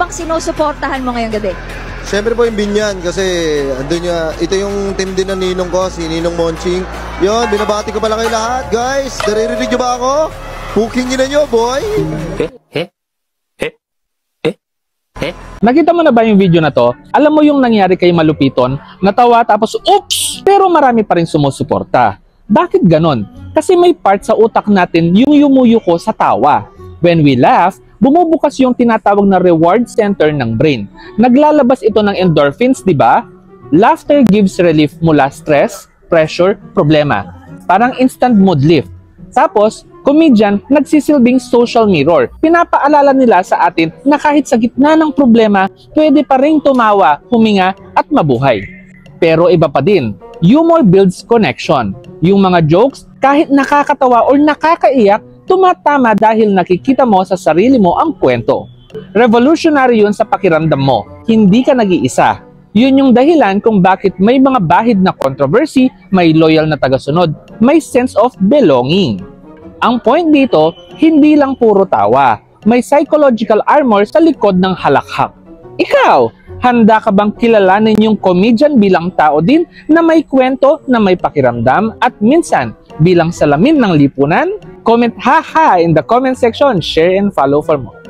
bang sinusuportahan mo ngayong gabi? Siyempre po yung Binyan kasi andun niya, ito yung team din ng ninong ko, si Ninong Monching. Yun, binabati ko pala kayo lahat. Guys, naririnig niyo ba ako? Booking nyo na nyo, boy! Nakita mo na ba yung video na to? Alam mo yung nangyari kay Malupiton? Natawa tapos oops! Pero marami pa rin sumusuporta. Bakit ganon? Kasi may part sa utak natin yung yumuyuko sa tawa. When we laugh, bumubukas yung tinatawag na reward center ng brain. Naglalabas ito ng endorphins, di ba? Laughter gives relief mula stress, pressure, problema. Parang instant mood lift. Tapos, comedian, nagsisilbing social mirror. Pinapaalala nila sa atin na kahit sa gitna ng problema, pwede pa rin tumawa, huminga at mabuhay. Pero iba pa din, humor builds connection. Yung mga jokes, kahit nakakatawa o nakakaiyak, tumatama dahil nakikita mo sa sarili mo ang kwento. Revolutionary yun sa pakiramdam mo. Hindi ka nag-iisa. Yun yung dahilan kung bakit may mga bahid na controversy, may loyal na tagasunod, may sense of belonging. Ang point dito, hindi lang puro tawa. May psychological armor sa likod ng halakhak. Ikaw, handa ka bang kilalanin yung comedian bilang tao din na may kwento, na may pakiramdam, at minsan bilang salamin ng lipunan? Comment ha in the comment section, share and follow for more.